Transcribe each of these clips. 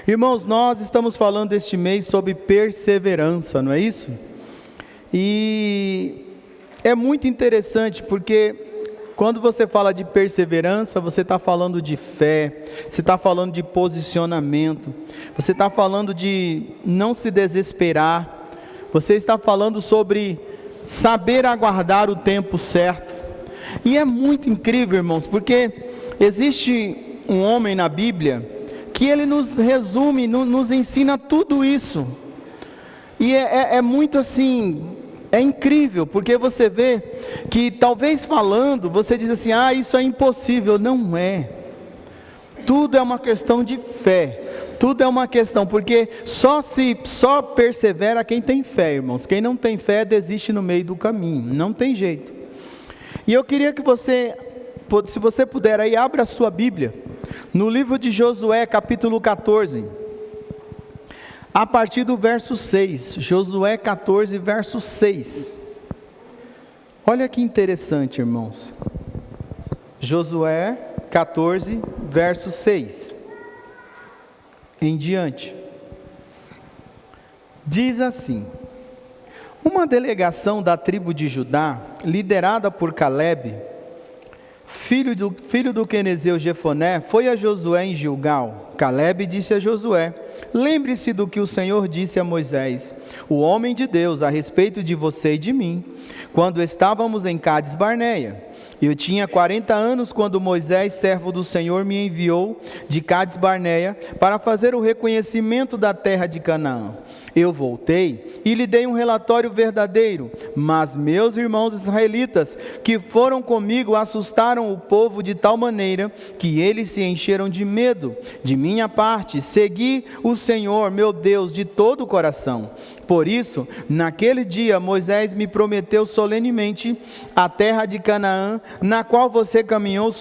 Irmãos, nós estamos falando este mês sobre perseverança, não é isso? E é muito interessante porque quando você fala de perseverança, você está falando de fé, você está falando de posicionamento, você está falando de não se desesperar, você está falando sobre saber aguardar o tempo certo. E é muito incrível, irmãos, porque existe um homem na Bíblia que ele nos resume, nos ensina tudo isso. E é muito assim, é incrível, porque você vê que talvez falando, você diz assim, isso é impossível. Não é. Tudo é uma questão de fé. Tudo é uma questão, porque só persevera quem tem fé, irmãos. Quem não tem fé desiste no meio do caminho, não tem jeito. E eu queria que você, se você puder aí, abra a sua Bíblia, no livro de Josué, capítulo 14, a partir do verso 6, Josué 14, verso 6, olha que interessante, irmãos, Josué 14, verso 6, em diante, diz assim: uma delegação da tribo de Judá, liderada por Caleb, filho do quenezeu Jefoné, foi a Josué em Gilgal. Caleb disse a Josué: lembre-se do que o Senhor disse a Moisés, o homem de Deus, a respeito de você e de mim, quando estávamos em Cádiz Barneia. Eu tinha 40 anos quando Moisés, servo do Senhor, me enviou de Cádiz Barneia para fazer o reconhecimento da terra de Canaã. Eu voltei e lhe dei um relatório verdadeiro, mas meus irmãos israelitas que foram comigo assustaram o povo de tal maneira que eles se encheram de medo. De minha parte, segui o Senhor, meu Deus, de todo o coração. Por isso, naquele dia, Moisés me prometeu solenemente a terra de Canaã, na qual você caminhou,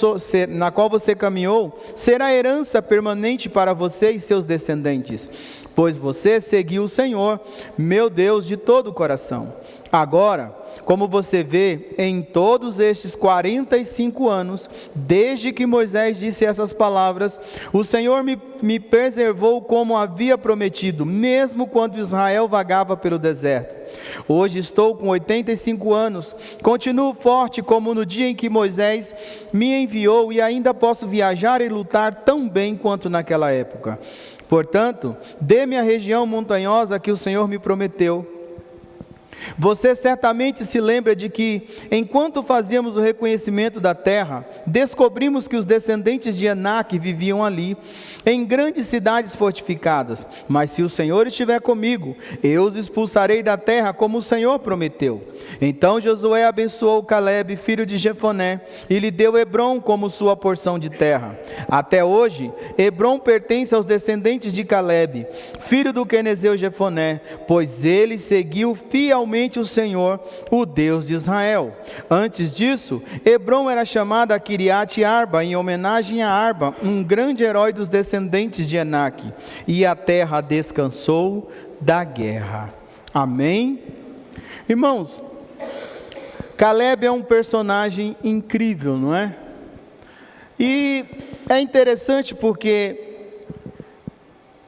será herança permanente para você e seus descendentes, pois você seguiu o Senhor, meu Deus, de todo o coração. Agora, como você vê, em todos estes 45 anos, desde que Moisés disse essas palavras, o Senhor me preservou como havia prometido, mesmo quando Israel vagava pelo deserto. Hoje estou com 85 anos, continuo forte como no dia em que Moisés me enviou e ainda posso viajar e lutar tão bem quanto naquela época. Portanto, dê-me a região montanhosa que o Senhor me prometeu. Você certamente se lembra de que, enquanto fazíamos o reconhecimento da terra, descobrimos que os descendentes de Enaque viviam ali, em grandes cidades fortificadas. Mas se o Senhor estiver comigo, eu os expulsarei da terra como o Senhor prometeu. Então Josué abençoou Caleb, filho de Jefoné, e lhe deu Hebrom como sua porção de terra. Até hoje, Hebrom pertence aos descendentes de Caleb, filho do quenezeu Jefoné, pois ele seguiu fielmente o Senhor, o Deus de Israel. Antes disso, Hebrom era chamada Kiriat Arba, em homenagem a Arba, um grande herói dos descendentes de Enaque, e a terra descansou da guerra. Amém? Irmãos, Caleb é um personagem incrível, não é? E é interessante porque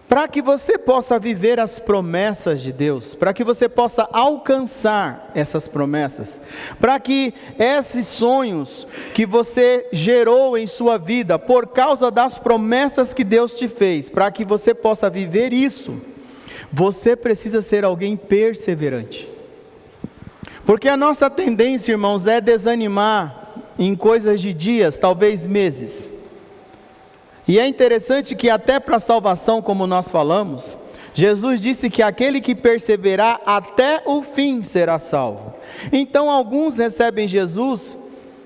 para que você possa viver as promessas de Deus, para que você possa alcançar essas promessas, para que esses sonhos que você gerou em sua vida, por causa das promessas que Deus te fez, para que você possa viver isso, você precisa ser alguém perseverante. Porque a nossa tendência, irmãos, é desanimar em coisas de dias, talvez meses. E é interessante que até para a salvação, como nós falamos, Jesus disse que aquele que perseverar até o fim será salvo. Então alguns recebem Jesus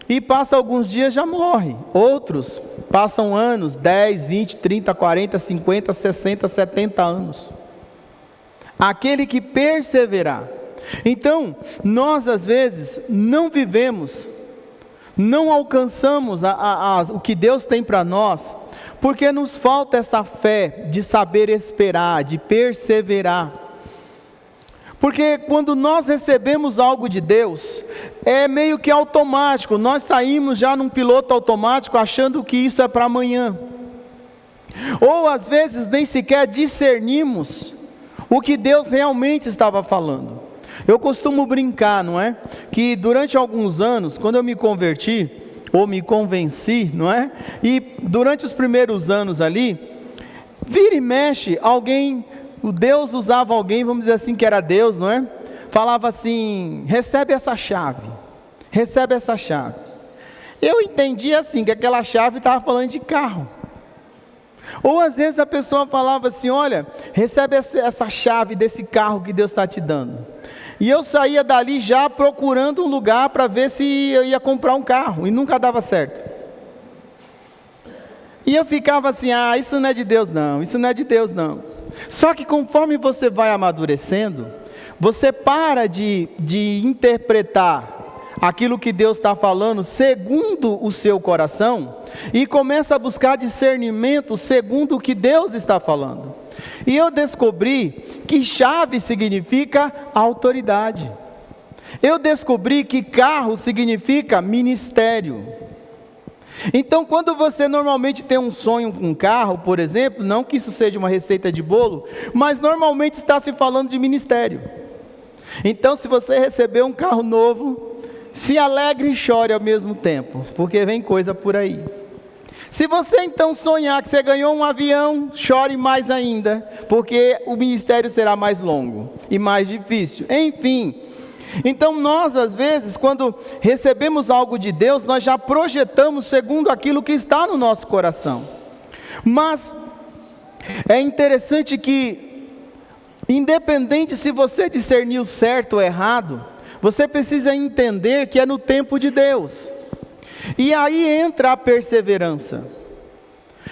e passam alguns dias já morrem. Outros passam anos, 10, 20, 30, 40, 50, 60, 70 anos. Aquele que perseverar. Então, nós às vezes não vivemos, não alcançamos o que Deus tem para nós, porque nos falta essa fé de saber esperar, de perseverar. Porque quando nós recebemos algo de Deus, é meio que automático, nós saímos já num piloto automático achando que isso é para amanhã. Ou às vezes nem sequer discernimos o que Deus realmente estava falando. Eu costumo brincar, não é? Que durante alguns anos, quando eu me converti, ou me convenci, não é? E durante os primeiros anos ali, vira e mexe, alguém, o Deus usava alguém, vamos dizer assim, que era Deus, não é? Falava assim: recebe essa chave, recebe essa chave. Eu entendi assim, que aquela chave estava falando de carro. Ou às vezes a pessoa falava assim: olha, recebe essa chave desse carro que Deus está te dando. E eu saía dali já procurando um lugar para ver se eu ia comprar um carro, e nunca dava certo. E eu ficava assim: ah, isso não é de Deus não, isso não é de Deus não. Só que conforme você vai amadurecendo, você para de interpretar aquilo que Deus está falando segundo o seu coração, e começa a buscar discernimento segundo o que Deus está falando. E eu descobri que chave significa autoridade. Eu descobri que carro significa ministério. Então, quando você normalmente tem um sonho com um carro, por exemplo, não que isso seja uma receita de bolo, mas normalmente está se falando de ministério. Então, se você receber um carro novo, se alegre e chore ao mesmo tempo, porque vem coisa por aí. Se você então sonhar que você ganhou um avião, chore mais ainda, porque o ministério será mais longo e mais difícil. Enfim, então nós às vezes, quando recebemos algo de Deus, nós já projetamos segundo aquilo que está no nosso coração. Mas é interessante que, independente se você discerniu certo ou errado, você precisa entender que é no tempo de Deus. E aí entra a perseverança.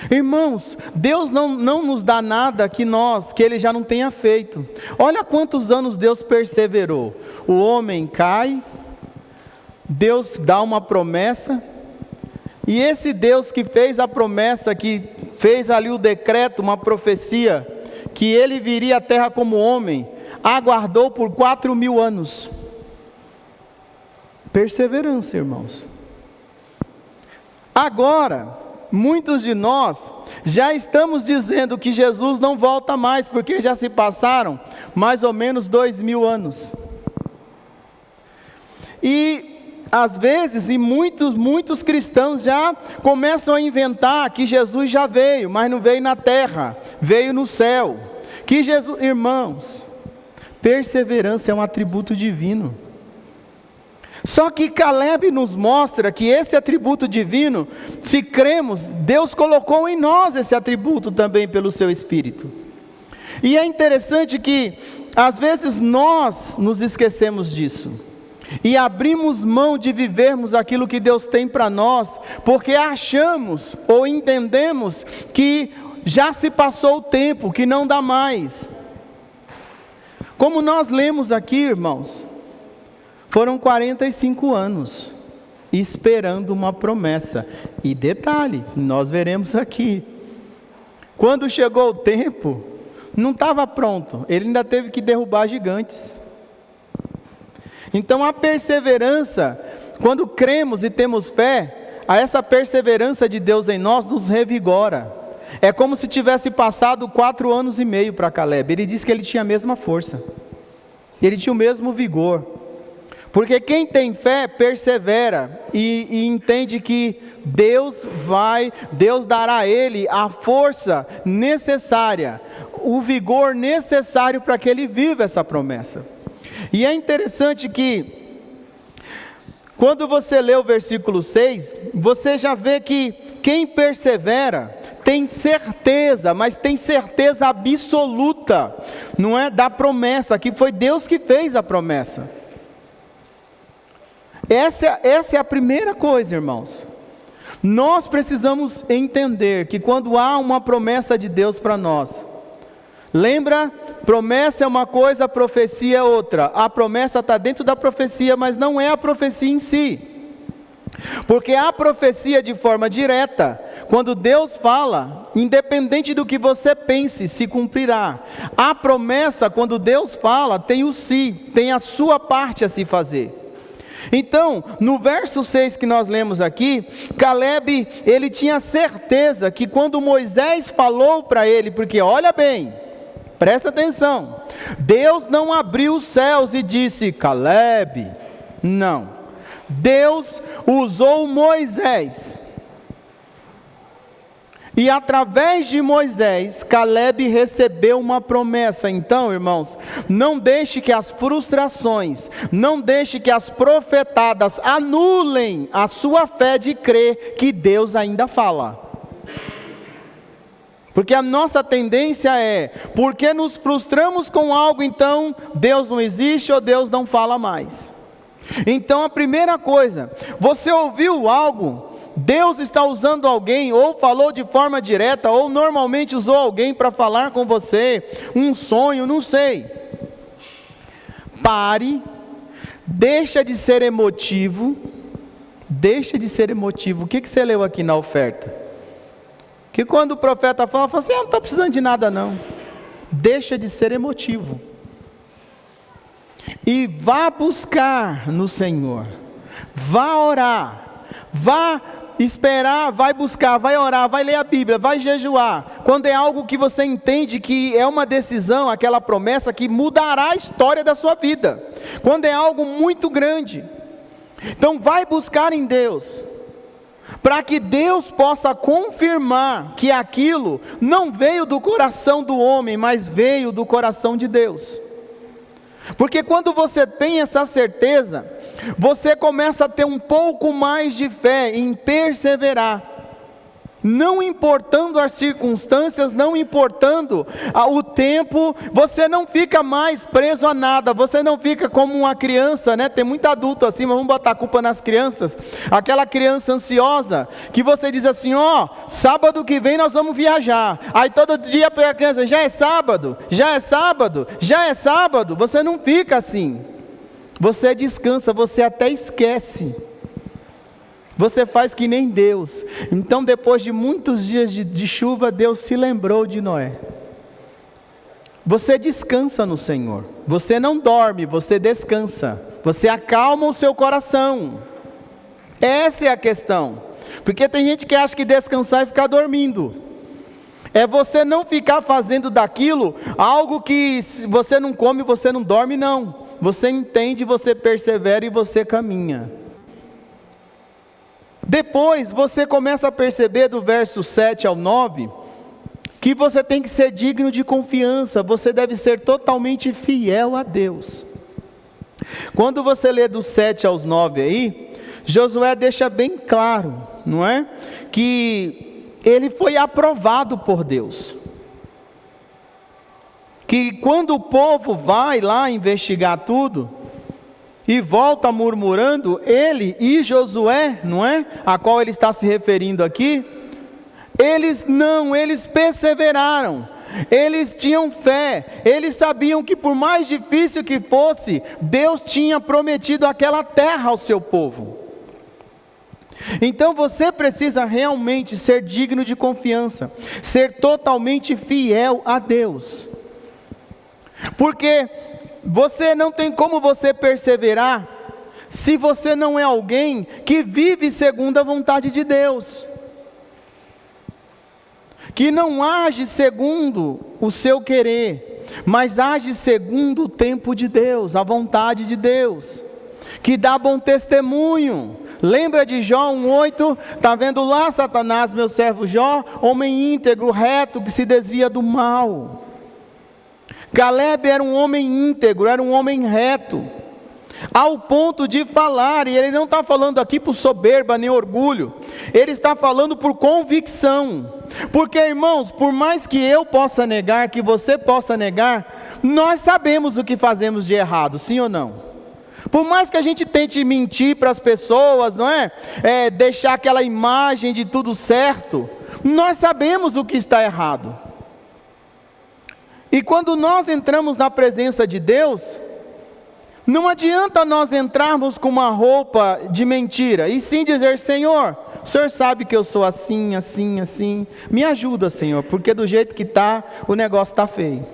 Irmãos, Deus não nos dá nada que Ele já não tenha feito. Olha quantos anos Deus perseverou. O homem cai, Deus dá uma promessa, e esse Deus que fez a promessa, que fez ali o decreto, uma profecia, que Ele viria à terra como homem, aguardou por 4.000 anos. Perseverança, irmãos. Agora, muitos de nós já estamos dizendo que Jesus não volta mais, porque já se passaram mais ou menos 2.000 anos. E às vezes, e muitos cristãos já começam a inventar que Jesus já veio, mas não veio na terra, veio no céu. Que Jesus, irmãos, perseverança é um atributo divino. Só que Caleb nos mostra que esse atributo divino, se cremos, Deus colocou em nós esse atributo também pelo seu Espírito. E é interessante que, às vezes, nós nos esquecemos disso, e abrimos mão de vivermos aquilo que Deus tem para nós, porque achamos ou entendemos que já se passou o tempo, que não dá mais. Como nós lemos aqui, irmãos, foram 45 anos esperando uma promessa. E detalhe, nós veremos aqui, quando chegou o tempo, não estava pronto, ele ainda teve que derrubar gigantes. Então a perseverança, quando cremos e temos fé, essa perseverança de Deus em nós nos revigora. É como se tivesse passado 4 anos e meio para Caleb. Ele disse que ele tinha a mesma força, ele tinha o mesmo vigor. Porque quem tem fé persevera e entende que Deus dará a ele a força necessária, o vigor necessário para que ele viva essa promessa. E é interessante que, quando você lê o versículo 6, você já vê que quem persevera tem certeza, mas tem certeza absoluta, não é, da promessa, que foi Deus que fez a promessa. Essa é a primeira coisa, irmãos. Nós precisamos entender que quando há uma promessa de Deus para nós, lembra, promessa é uma coisa, profecia é outra. A promessa está dentro da profecia, mas não é a profecia em si. Porque a profecia de forma direta, quando Deus fala, independente do que você pense, se cumprirá. A promessa, quando Deus fala, tem o si, tem a sua parte a se fazer. Então, no verso 6 que nós lemos aqui, Caleb, ele tinha certeza que quando Moisés falou para ele, porque olha bem, presta atenção, Deus não abriu os céus e disse, Caleb, não, Deus usou Moisés, e através de Moisés, Caleb recebeu uma promessa. Então, irmãos, não deixe que as frustrações, não deixe que as profetadas anulem a sua fé de crer que Deus ainda fala. Porque a nossa tendência é, porque nos frustramos com algo, então Deus não existe ou Deus não fala mais. Então a primeira coisa, você ouviu algo, Deus está usando alguém, ou falou de forma direta, ou normalmente usou alguém para falar com você, um sonho, não sei. Pare, deixa de ser emotivo. O que você leu aqui na oferta? Que quando o profeta fala assim, não estou precisando de nada não. Deixa de ser emotivo. E vá buscar no Senhor, vá orar, vá esperar, vai buscar, vai orar, vai ler a Bíblia, vai jejuar. Quando é algo que você entende que é uma decisão, aquela promessa que mudará a história da sua vida. Quando é algo muito grande. Então vai buscar em Deus, para que Deus possa confirmar que aquilo não veio do coração do homem, mas veio do coração de Deus. Porque quando você tem essa certeza, você começa a ter um pouco mais de fé em perseverar, não importando as circunstâncias, não importando o tempo, você não fica mais preso a nada, você não fica como uma criança, né? Tem muito adulto assim, mas vamos botar a culpa nas crianças, aquela criança ansiosa, que você diz assim, sábado que vem nós vamos viajar, aí todo dia para a criança, já é sábado, você não fica assim, você descansa, você até esquece. Você faz que nem Deus. Então depois de muitos dias de chuva, Deus se lembrou de Noé. Você descansa no Senhor. Você não dorme, você descansa. Você acalma o seu coração. Essa é a questão. Porque tem gente que acha que descansar é ficar dormindo. É você não ficar fazendo daquilo algo que você não come, você não dorme, não. Você entende, você persevera e você caminha. Depois você começa a perceber do verso 7 ao 9, que você tem que ser digno de confiança, você deve ser totalmente fiel a Deus. Quando você lê do 7 aos 9 aí, Josué deixa bem claro, não é? Que ele foi aprovado por Deus. Que quando o povo vai lá investigar tudo, e volta murmurando, ele e Josué, não é? A qual ele está se referindo aqui, eles perseveraram, eles tinham fé, eles sabiam que por mais difícil que fosse, Deus tinha prometido aquela terra ao seu povo. Então você precisa realmente ser digno de confiança, ser totalmente fiel a Deus, porque você não tem como você perseverar se você não é alguém que vive segundo a vontade de Deus, que não age segundo o seu querer, mas age segundo o tempo de Deus, a vontade de Deus, que dá bom testemunho. Lembra de Jó 1:8? Está vendo lá, Satanás, meu servo Jó, homem íntegro, reto, que se desvia do mal. Caleb era um homem íntegro, era um homem reto, ao ponto de falar, e ele não está falando aqui por soberba nem orgulho, ele está falando por convicção, porque irmãos, por mais que eu possa negar, que você possa negar, nós sabemos o que fazemos de errado, sim ou não? Por mais que a gente tente mentir para as pessoas, não é? Deixar aquela imagem de tudo certo, nós sabemos o que está errado. E quando nós entramos na presença de Deus, não adianta nós entrarmos com uma roupa de mentira, e sim dizer, Senhor, o Senhor sabe que eu sou assim, assim, assim, me ajuda, Senhor, porque do jeito que está, o negócio está feio.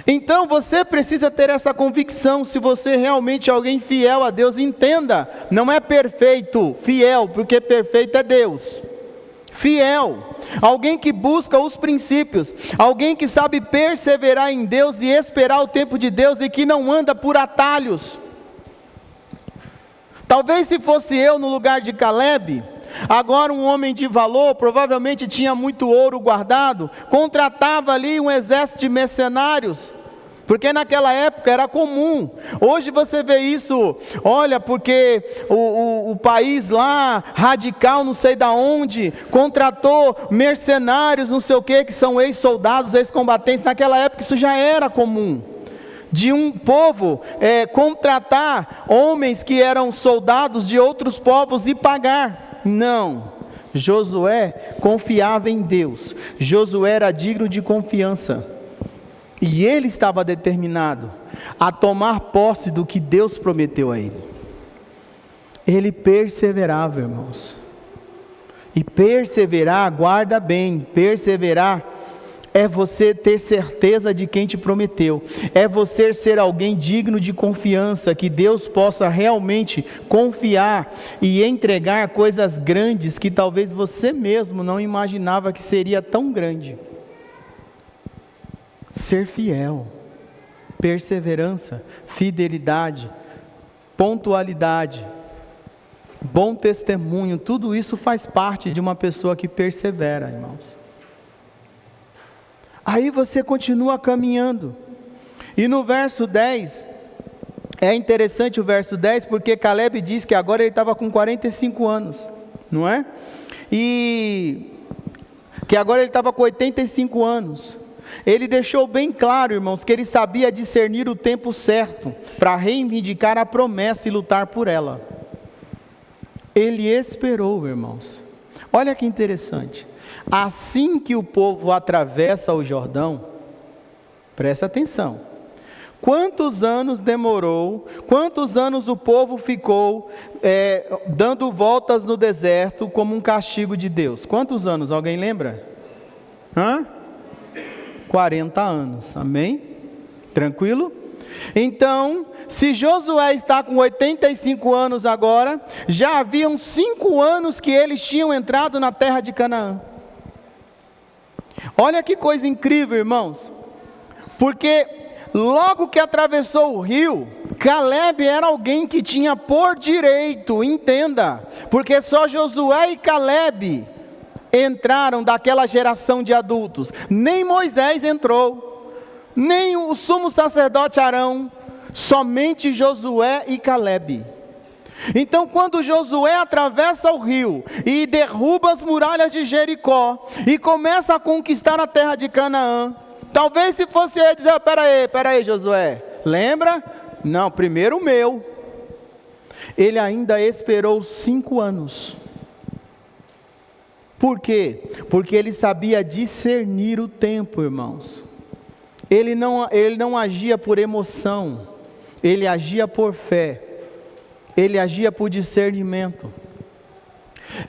Então você precisa ter essa convicção. Se você realmente é alguém fiel a Deus, entenda, não é perfeito, fiel, porque perfeito é Deus. Fiel, alguém que busca os princípios, alguém que sabe perseverar em Deus e esperar o tempo de Deus e que não anda por atalhos. Talvez se fosse eu no lugar de Caleb, agora um homem de valor, provavelmente tinha muito ouro guardado, contratava ali um exército de mercenários, porque naquela época era comum. Hoje você vê isso, olha, porque o país lá, radical, não sei da onde, contratou mercenários, não sei o que são ex-soldados, ex-combatentes. Naquela época isso já era comum, de um povo contratar homens que eram soldados de outros povos e pagar. Não, Josué confiava em Deus, Josué era digno de confiança. E ele estava determinado a tomar posse do que Deus prometeu a ele. Ele perseverava, irmãos. E perseverar, guarda bem, perseverar é você ter certeza de quem te prometeu. É você ser alguém digno de confiança, que Deus possa realmente confiar e entregar coisas grandes que talvez você mesmo não imaginava que seria tão grande. Ser fiel, perseverança, fidelidade, pontualidade, bom testemunho, tudo isso faz parte de uma pessoa que persevera, irmãos. Aí você continua caminhando, e no verso 10, é interessante o verso 10, porque Caleb diz que agora ele estava com 45 anos, não é? E que agora ele estava com 85 anos. Ele deixou bem claro, irmãos, que ele sabia discernir o tempo certo para reivindicar a promessa e lutar por ela. Ele esperou, irmãos. Olha que interessante. Assim que o povo atravessa o Jordão, presta atenção. Quantos anos demorou, quantos anos o povo ficou dando voltas no deserto como um castigo de Deus? Quantos anos? Alguém lembra? 40 anos, amém? Tranquilo? Então, se Josué está com 85 anos agora, já haviam 5 anos que eles tinham entrado na terra de Canaã. Olha que coisa incrível, irmãos, porque logo que atravessou o rio, Caleb era alguém que tinha por direito, entenda, porque só Josué e Caleb entraram daquela geração de adultos. Nem Moisés entrou, nem o sumo sacerdote Arão, somente Josué e Caleb. Então quando Josué atravessa o rio e derruba as muralhas de Jericó e começa a conquistar a terra de Canaã, talvez se fosse ele dizer, peraí Josué, lembra? Não, primeiro o meu. Ele ainda esperou 5 anos. Por quê? Porque ele sabia discernir o tempo, irmãos. Ele não agia por emoção, ele agia por fé, ele agia por discernimento.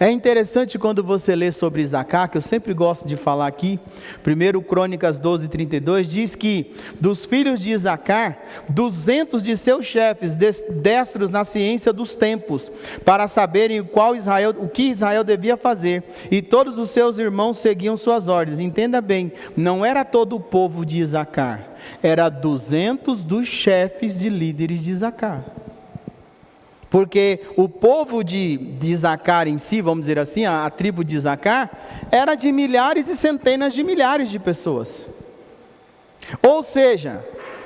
É interessante quando você lê sobre Isacar, que eu sempre gosto de falar aqui, 1 Crônicas 12:32, diz que dos filhos de Isacar, 200 de seus chefes, destros na ciência dos tempos, para saberem o que Israel devia fazer, e todos os seus irmãos seguiam suas ordens. Entenda bem, não era todo o povo de Isacar, era 200 dos chefes de líderes de Isacar. Porque o povo de Isacar em si, vamos dizer assim, a tribo de Isacar, era de milhares e centenas de milhares de pessoas. Ou seja,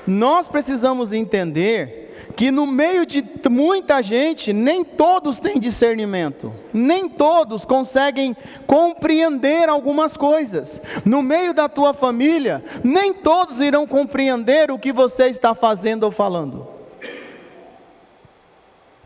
nós precisamos entender que no meio de muita gente, nem todos têm discernimento, nem todos conseguem compreender algumas coisas. No meio da tua família, nem todos irão compreender o que você está fazendo ou falando.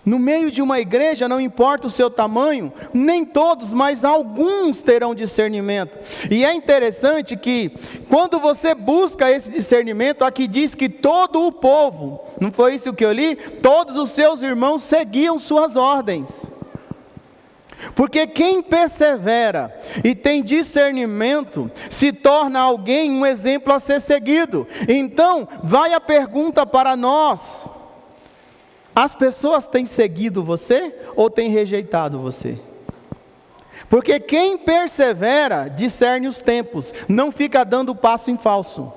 No meio de uma igreja, não importa o seu tamanho, nem todos, mas alguns terão discernimento. E é interessante que, quando você busca esse discernimento, aqui diz que todo o povo, não foi isso que eu li? Todos os seus irmãos seguiam suas ordens. Porque quem persevera e tem discernimento se torna alguém, um exemplo a ser seguido. Então, vai a pergunta para nós: as pessoas têm seguido você ou têm rejeitado você? Porque quem persevera discerne os tempos, não fica dando passo em falso,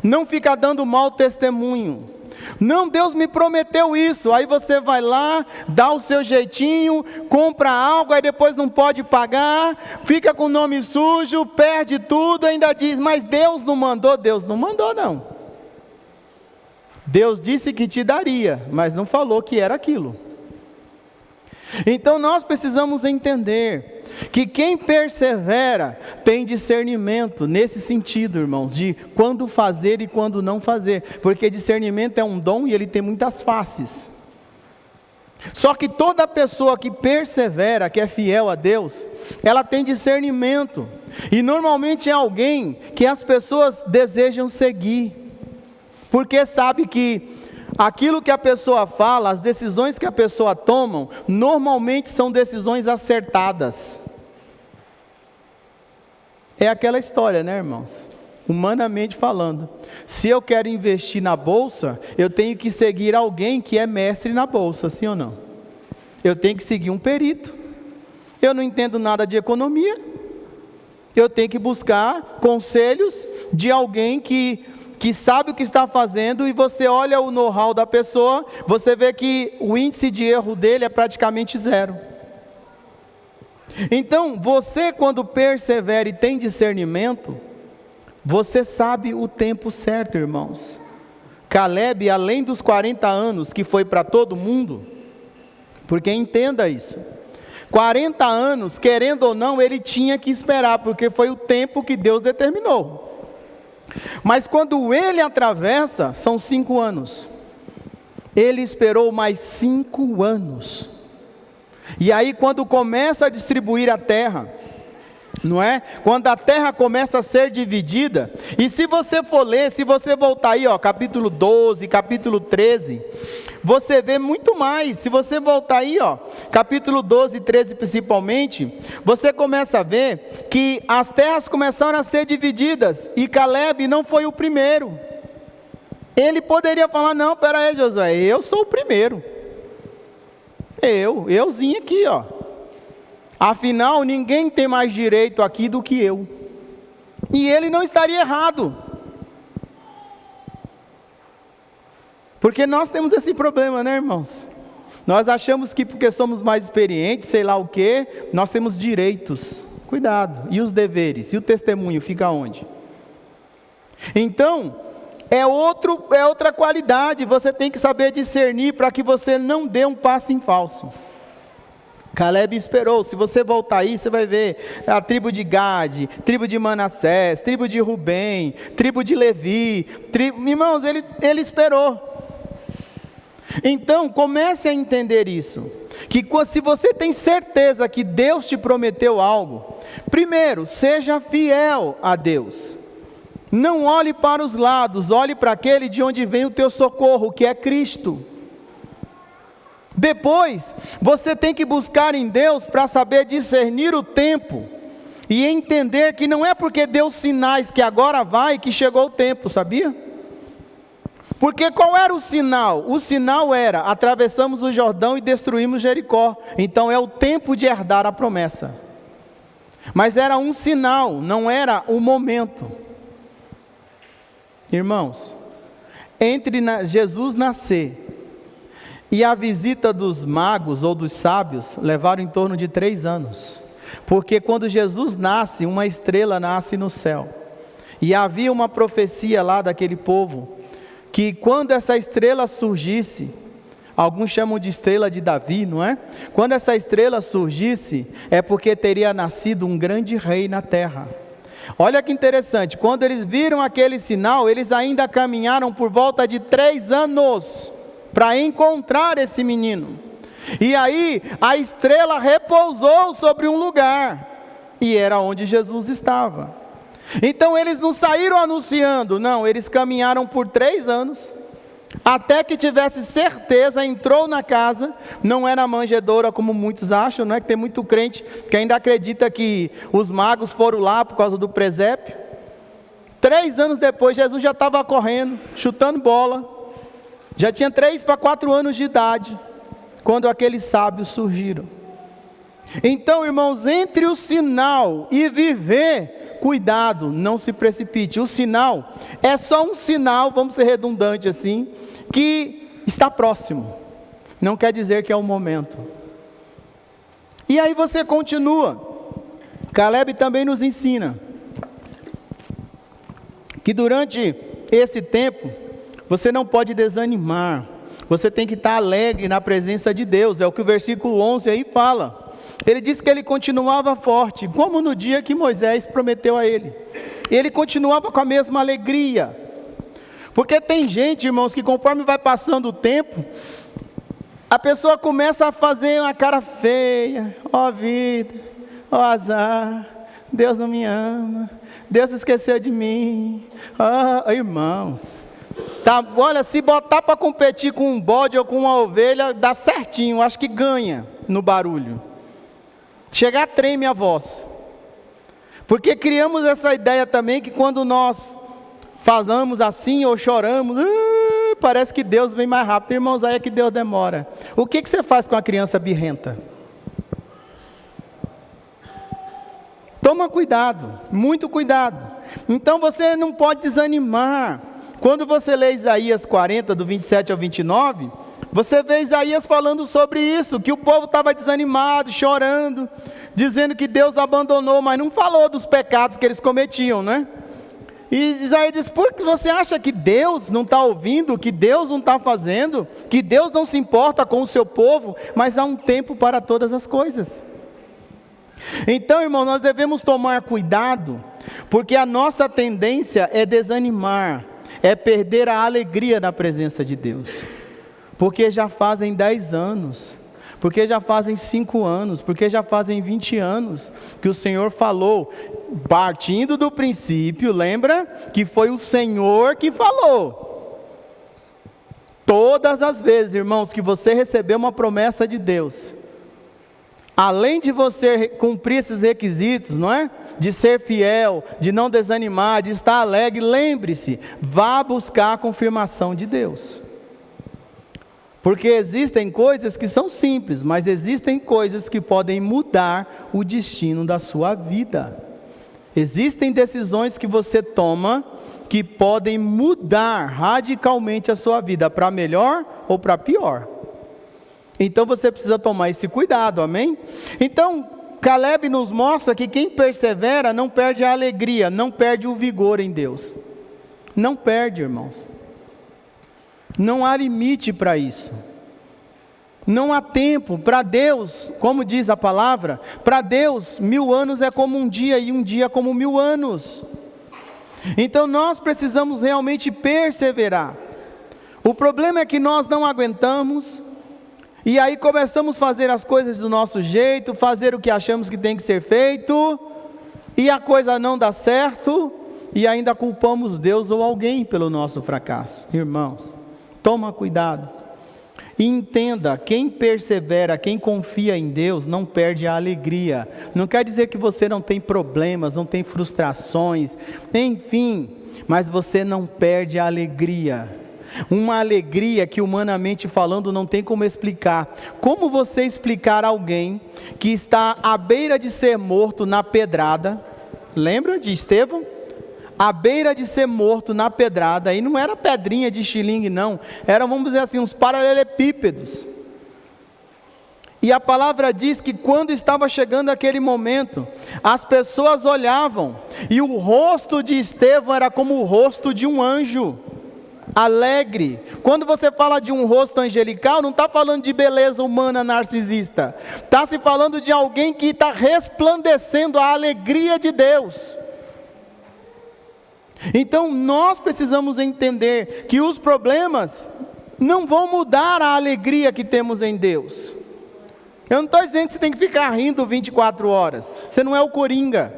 não fica dando mau testemunho. Não, Deus me prometeu isso, aí você vai lá, dá o seu jeitinho, compra algo, aí depois não pode pagar, fica com o nome sujo, perde tudo, ainda diz, mas Deus não mandou. Deus não mandou não. Deus disse que te daria, mas não falou que era aquilo. Então nós precisamos entender que quem persevera tem discernimento nesse sentido, irmãos, de quando fazer e quando não fazer, porque discernimento é um dom e ele tem muitas faces. Só que toda pessoa que persevera, que é fiel a Deus, ela tem discernimento, e normalmente é alguém que as pessoas desejam seguir, porque sabe que aquilo que a pessoa fala, as decisões que a pessoa toma, normalmente são decisões acertadas. É aquela história, né, irmãos? Humanamente falando, se eu quero investir na bolsa, eu tenho que seguir alguém que é mestre na bolsa, sim ou não? Eu tenho que seguir um perito. Eu não entendo nada de economia, eu tenho que buscar conselhos de alguém que sabe o que está fazendo, e você olha o know-how da pessoa, você vê que o índice de erro dele é praticamente zero. Então, você quando persevera e tem discernimento, você sabe o tempo certo, irmãos. Caleb, além dos 40 anos que foi para todo mundo, porque entenda isso, 40 anos, querendo ou não, ele tinha que esperar, porque foi o tempo que Deus determinou. Mas quando ele atravessa, são 5 anos. Ele esperou mais 5 anos. E aí quando começa a distribuir a terra, não é? Quando a terra começa a ser dividida, e se você for ler, se você voltar aí, ó, capítulo 12, capítulo 13, você vê muito mais. Se você voltar aí, ó, capítulo 12 e 13 principalmente, você começa a ver que as terras começaram a ser divididas, e Caleb não foi o primeiro. Ele poderia falar, não, pera aí, Josué, eu sou o primeiro. Euzinho aqui, ó. Afinal, ninguém tem mais direito aqui do que eu. E ele não estaria errado. Porque nós temos esse problema, né, irmãos? Nós achamos que porque somos mais experientes, sei lá o quê, nós temos direitos. Cuidado. E os deveres? E o testemunho fica onde? Então, é outra qualidade. Você tem que saber discernir para que você não dê um passo em falso. Caleb esperou. Se você voltar aí, você vai ver a tribo de Gade, tribo de Manassés, tribo de Rubem, tribo de Levi, irmãos, ele esperou. Então, comece a entender isso, que se você tem certeza que Deus te prometeu algo, primeiro, seja fiel a Deus. Não olhe para os lados, olhe para aquele de onde vem o teu socorro, que é Cristo. Depois, você tem que buscar em Deus para saber discernir o tempo e entender que não é porque deu sinais que agora vai que chegou o tempo, sabia? Porque qual era o sinal? O sinal era, atravessamos o Jordão e destruímos Jericó. Então é o tempo de herdar a promessa. Mas era um sinal, não era o momento. Irmãos, entre Jesus nascer e a visita dos magos ou dos sábios, levaram em torno de 3 anos. Porque quando Jesus nasce, uma estrela nasce no céu. E havia uma profecia lá daquele povo, que quando essa estrela surgisse, alguns chamam de estrela de Davi, não é? Quando essa estrela surgisse, é porque teria nascido um grande rei na terra. Olha que interessante, quando eles viram aquele sinal, eles ainda caminharam por volta de 3 anos, para encontrar esse menino. E aí, a estrela repousou sobre um lugar, e era onde Jesus estava. Então eles não saíram anunciando, não, eles caminharam por 3 anos, Até que tivesse certeza, entrou na casa, não é na manjedoura como muitos acham, não é? Que tem muito crente que ainda acredita que os magos foram lá por causa do presépio. 3 anos depois, Jesus já estava correndo, chutando bola, já tinha 3 para 4 anos de idade, quando aqueles sábios surgiram. Então, irmãos, entre o sinal e viver, cuidado, não se precipite. O sinal é só um sinal, vamos ser redundantes assim, que está próximo, não quer dizer que é o momento. E aí você continua. Caleb também nos ensina que durante esse tempo você não pode desanimar, você tem que estar alegre na presença de Deus. É o que o versículo 11 aí fala. Ele diz que ele continuava forte, como no dia que Moisés prometeu a ele. Ele continuava com a mesma alegria. Porque tem gente, irmãos, que conforme vai passando o tempo, a pessoa começa a fazer uma cara feia. Ó vida, ó azar, Deus não me ama, Deus esqueceu de mim. Irmãos, tá, olha, se botar para competir com um bode ou com uma ovelha, dá certinho, acho que ganha no barulho. Chegar treme a voz. Porque criamos essa ideia também que quando nós falamos assim ou choramos, parece que Deus vem mais rápido. Irmãos, aí é que Deus demora. O que você faz com a criança birrenta? Toma cuidado, muito cuidado. Então você não pode desanimar. Quando você lê Isaías 40, do 27 ao 29, você vê Isaías falando sobre isso, que o povo estava desanimado, chorando, dizendo que Deus abandonou, mas não falou dos pecados que eles cometiam, né? E Isaías diz, por que você acha que Deus não está ouvindo, que Deus não está fazendo, que Deus não se importa com o seu povo, mas há um tempo para todas as coisas. Então, irmão, nós devemos tomar cuidado, porque a nossa tendência é desanimar, é perder a alegria na presença de Deus, porque já fazem 10 anos, porque já fazem 5 anos, porque já fazem 20 anos, que o Senhor falou, partindo do princípio, lembra, que foi o Senhor que falou. Todas as vezes, irmãos, que você recebeu uma promessa de Deus, além de você cumprir esses requisitos, não é? De ser fiel, de não desanimar, de estar alegre, lembre-se, vá buscar a confirmação de Deus. Porque existem coisas que são simples, mas existem coisas que podem mudar o destino da sua vida. Existem decisões que você toma que podem mudar radicalmente a sua vida, para melhor ou para pior. Então você precisa tomar esse cuidado, amém? Então, Caleb nos mostra que quem persevera não perde a alegria, não perde o vigor em Deus. Não perde, irmãos. Não há limite para isso. Não há tempo. Para Deus, como diz a palavra, para Deus 1000 anos é como um dia e um dia como 1000 anos. Então nós precisamos realmente perseverar. O problema é que nós não aguentamos, e aí começamos a fazer as coisas do nosso jeito, fazer o que achamos que tem que ser feito, e a coisa não dá certo, e ainda culpamos Deus ou alguém pelo nosso fracasso. Irmãos, toma cuidado e entenda, quem persevera, quem confia em Deus, não perde a alegria. Não quer dizer que você não tem problemas, não tem frustrações, enfim, mas você não perde a alegria. Uma alegria que, humanamente falando, não tem como explicar. Como você explicar alguém que está à beira de ser morto na pedrada? Lembra de Estevão? À beira de ser morto na pedrada, e não era pedrinha de xilingue não, eram, vamos dizer assim, uns paralelepípedos. E a palavra diz que quando estava chegando aquele momento, as pessoas olhavam, e o rosto de Estevão era como o rosto de um anjo, alegre. Quando você fala de um rosto angelical, não está falando de beleza humana narcisista, está se falando de alguém que está resplandecendo a alegria de Deus. Então nós precisamos entender que os problemas não vão mudar a alegria que temos em Deus. Eu não estou dizendo que você tem que ficar rindo 24 horas, você não é o Coringa.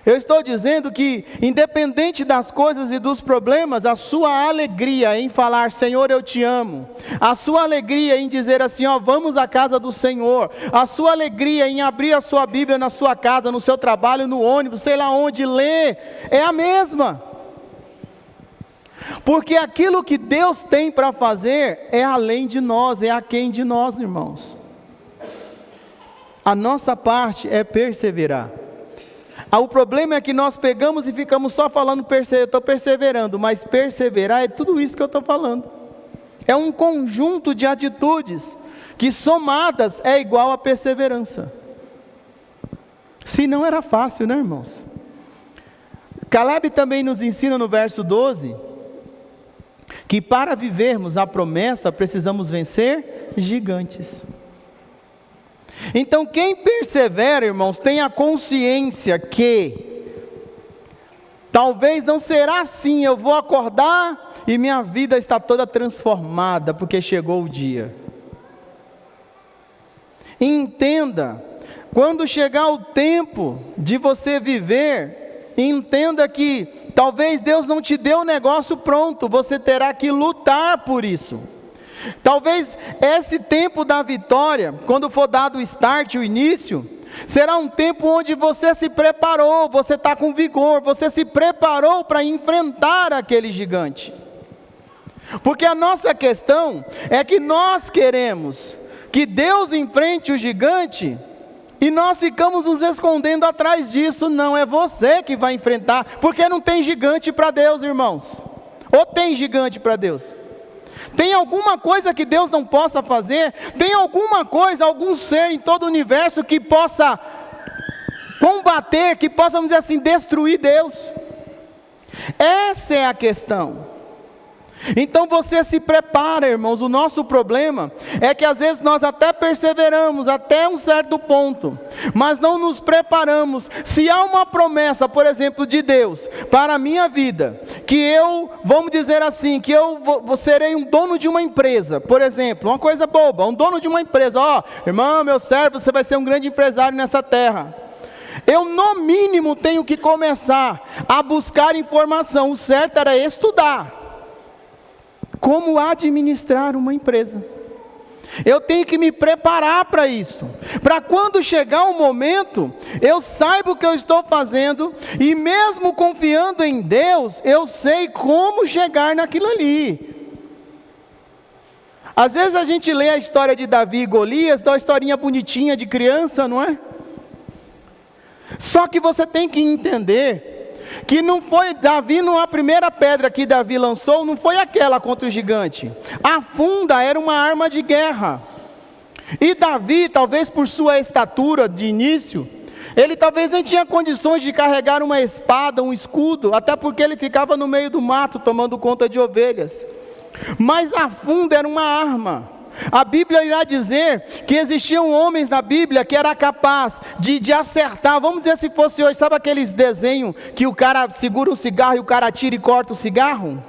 Eu estou dizendo que, independente das coisas e dos problemas, a sua alegria em falar, Senhor, eu te amo, a sua alegria em dizer assim, ó, vamos à casa do Senhor, a sua alegria em abrir a sua Bíblia na sua casa, no seu trabalho, no ônibus, sei lá onde, ler, é a mesma. Porque aquilo que Deus tem para fazer é além de nós, é aquém de nós, irmãos. A nossa parte é perseverar. O problema é que nós pegamos e ficamos só falando, eu estou perseverando, mas perseverar é tudo isso que eu estou falando. É um conjunto de atitudes que somadas é igual a perseverança. Se não era fácil, né, irmãos? Caleb também nos ensina no verso 12, que para vivermos a promessa precisamos vencer gigantes. Então quem persevera, irmãos, tem a consciência que talvez não será assim, eu vou acordar e minha vida está toda transformada, porque chegou o dia. Entenda, quando chegar o tempo de você viver, entenda que talvez Deus não te dê o negócio pronto, você terá que lutar por isso. Talvez esse tempo da vitória, quando for dado o start, o início, será um tempo onde você se preparou, você está com vigor, você se preparou para enfrentar aquele gigante. Porque a nossa questão é que nós queremos que Deus enfrente o gigante e nós ficamos nos escondendo atrás disso. Não, é você que vai enfrentar, porque não tem gigante para Deus, irmãos. Ou tem gigante para Deus? Tem alguma coisa que Deus não possa fazer? Tem alguma coisa, algum ser em todo o universo que possa combater, que possa, vamos dizer assim, destruir Deus? Essa é a questão. Então você se prepara, irmãos. O nosso problema é que às vezes nós até perseveramos até um certo ponto, mas não nos preparamos. Se há uma promessa, por exemplo, de Deus para a minha vida, que eu, vamos dizer assim, que eu serei um dono de uma empresa, por exemplo, uma coisa boba, um dono de uma empresa, ó, irmão, meu servo, você vai ser um grande empresário nessa terra. Eu no mínimo tenho que começar a buscar informação. O certo era estudar como administrar uma empresa. Eu tenho que me preparar para isso, para quando chegar o momento, eu saiba o que eu estou fazendo, e mesmo confiando em Deus, eu sei como chegar naquilo ali. Às vezes a gente lê a história de Davi e Golias, dá uma historinha bonitinha de criança, não é? Só que você tem que entender que não foi Davi, a primeira pedra que Davi lançou, não foi aquela contra o gigante. A funda era uma arma de guerra. E Davi, talvez por sua estatura de início, ele talvez nem tinha condições de carregar uma espada, um escudo, até porque ele ficava no meio do mato tomando conta de ovelhas. Mas a funda era uma arma. A Bíblia irá dizer que existiam homens na Bíblia que era capaz de acertar, vamos dizer se fosse hoje, sabe aqueles desenhos que o cara segura um cigarro e o cara tira e corta o cigarro?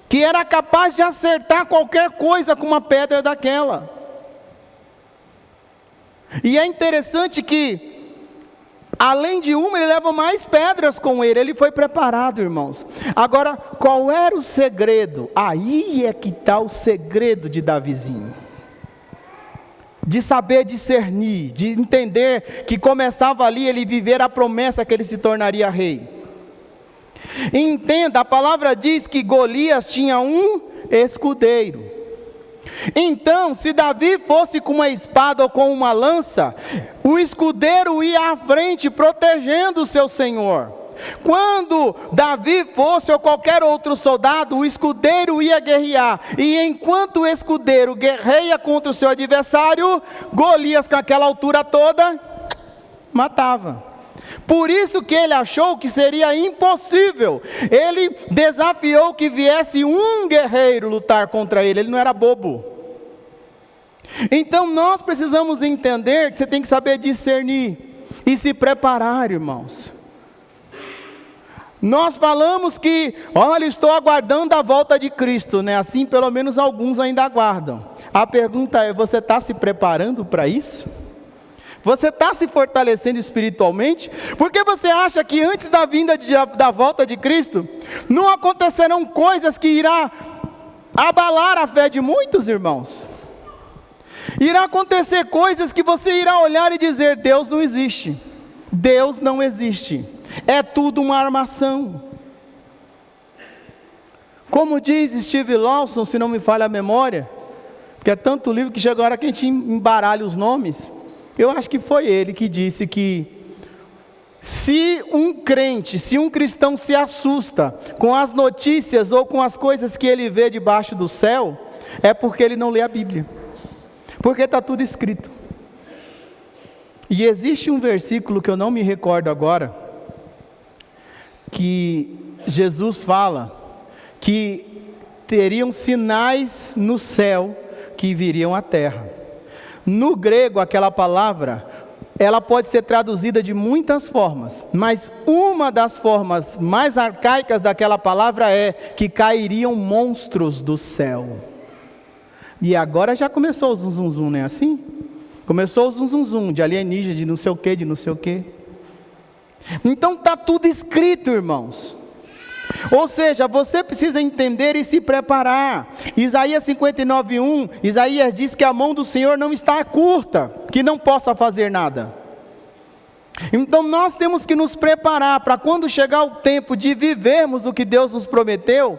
Que era capaz de acertar qualquer coisa com uma pedra daquela. E é interessante que, além de uma, ele leva mais pedras com ele. Ele foi preparado, irmãos. Agora, qual era o segredo? Aí é que está o segredo de Davizinho. De saber discernir, de entender que começava ali ele viver a promessa que ele se tornaria rei. Entenda, a palavra diz que Golias tinha um escudeiro. Então, se Davi fosse com uma espada ou com uma lança, o escudeiro ia à frente protegendo o seu senhor. Quando Davi fosse ou qualquer outro soldado, o escudeiro ia guerrear. E enquanto o escudeiro guerreia contra o seu adversário, Golias, com aquela altura toda, matava. Por isso que ele achou que seria impossível. Ele desafiou que viesse um guerreiro lutar contra ele. Ele não era bobo. Então nós precisamos entender que você tem que saber discernir e se preparar, irmãos. Nós falamos que, olha, estou aguardando a volta de Cristo, né? Assim pelo menos alguns ainda aguardam. A pergunta é, você está se preparando para isso? Você está se fortalecendo espiritualmente? Porque você acha que antes da vinda da volta de Cristo, não acontecerão coisas que irá abalar a fé de muitos irmãos? Irá acontecer coisas que você irá olhar e dizer: Deus não existe. Deus não existe. É tudo uma armação. Como diz Steve Lawson, se não me falha a memória, porque é tanto livro que chega a hora que a gente embaralha os nomes. Eu acho que foi ele que disse que se um crente, se um cristão se assusta com as notícias ou com as coisas que ele vê debaixo do céu, é porque ele não lê a Bíblia. Porque está tudo escrito. E existe um versículo que eu não me recordo agora, que Jesus fala que teriam sinais no céu que viriam à terra. No grego, aquela palavra, ela pode ser traduzida de muitas formas, mas uma das formas mais arcaicas daquela palavra é que cairiam monstros do céu. E agora já começou o zum zum zum, não é assim? Começou o zum zum zum, de alienígena, de não sei o que, de não sei o que. Então está tudo escrito, irmãos. Ou seja, você precisa entender e se preparar. Isaías 59:1, Isaías diz que a mão do Senhor não está curta, que não possa fazer nada. Então nós temos que nos preparar para quando chegar o tempo de vivermos o que Deus nos prometeu,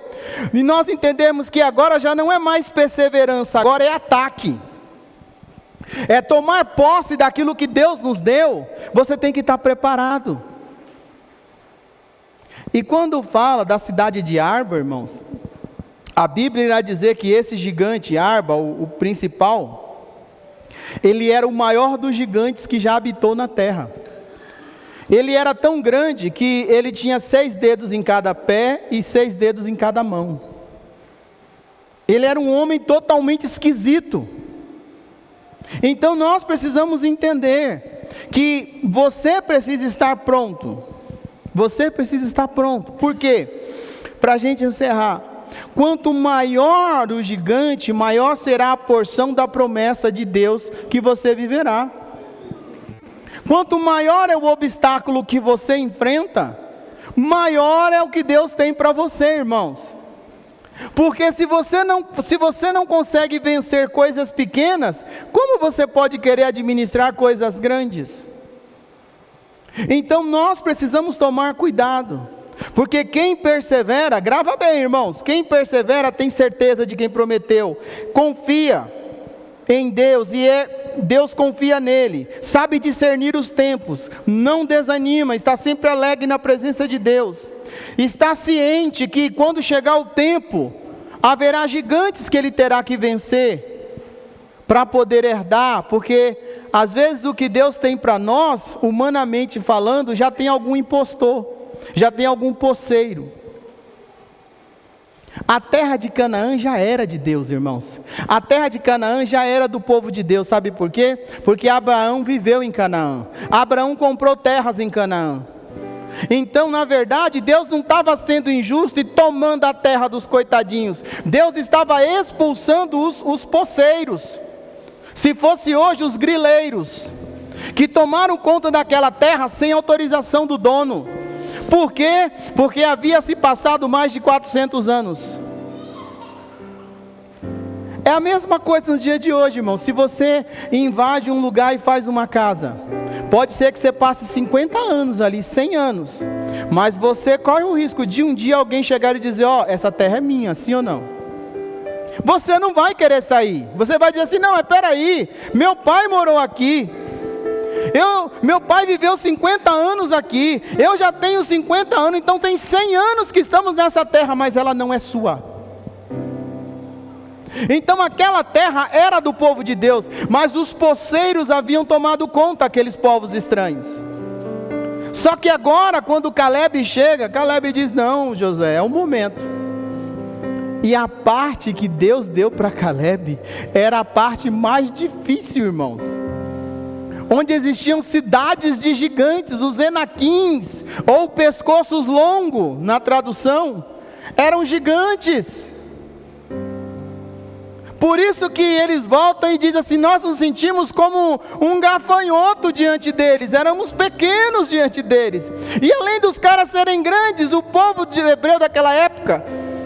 e nós entendemos que agora já não é mais perseverança, agora é ataque. É tomar posse daquilo que Deus nos deu. Você tem que estar preparado. E quando fala da cidade de Arba, irmãos, a Bíblia irá dizer que esse gigante, Arba, o principal, ele era o maior dos gigantes que já habitou na terra. Ele era tão grande que ele tinha 6 dedos em cada pé e 6 dedos em cada mão. Ele era um homem totalmente esquisito. Então nós precisamos entender que você precisa estar pronto. Você precisa estar pronto. Por quê? Para a gente encerrar. Quanto maior o gigante, maior será a porção da promessa de Deus que você viverá. Quanto maior é o obstáculo que você enfrenta, maior é o que Deus tem para você, irmãos. Porque se você não consegue vencer coisas pequenas, como você pode querer administrar coisas grandes? Então nós precisamos tomar cuidado, porque quem persevera, grava bem, irmãos, quem persevera tem certeza de quem prometeu, confia em Deus e Deus confia nele, sabe discernir os tempos, não desanima, está sempre alegre na presença de Deus, está ciente que quando chegar o tempo, haverá gigantes que ele terá que vencer, para poder herdar, porque às vezes o que Deus tem para nós, humanamente falando, já tem algum impostor, já tem algum poceiro. A terra de Canaã já era de Deus, irmãos. A terra de Canaã já era do povo de Deus, sabe por quê? Porque Abraão viveu em Canaã. Abraão comprou terras em Canaã. Então, na verdade, Deus não estava sendo injusto e tomando a terra dos coitadinhos. Deus estava expulsando os poceiros. Se fosse hoje os grileiros, que tomaram conta daquela terra sem autorização do dono. Por quê? Porque havia se passado mais de 400 anos. É a mesma coisa no dia de hoje, irmão. Se você invade um lugar e faz uma casa, pode ser que você passe 50 anos ali, 100 anos, mas você corre o risco de um dia alguém chegar e dizer: ó, essa terra é minha, sim ou não? Você não vai querer sair. Você vai dizer assim: não, mas peraí, meu pai morou aqui, meu pai viveu 50 anos aqui, eu já tenho 50 anos, então tem 100 anos que estamos nessa terra, mas ela não é sua. Então aquela terra era do povo de Deus, mas os poceiros haviam tomado conta daqueles povos estranhos. Só que agora, quando Caleb chega, Caleb diz: não, Josué, é o momento. E a parte que Deus deu para Caleb era a parte mais difícil, irmãos. Onde existiam cidades de gigantes, os Enaquins, ou pescoços longos, na tradução, eram gigantes. Por isso que eles voltam e dizem assim: nós nos sentimos como um gafanhoto diante deles, éramos pequenos diante deles. E além dos caras serem grandes, o povo de hebreu daquela época,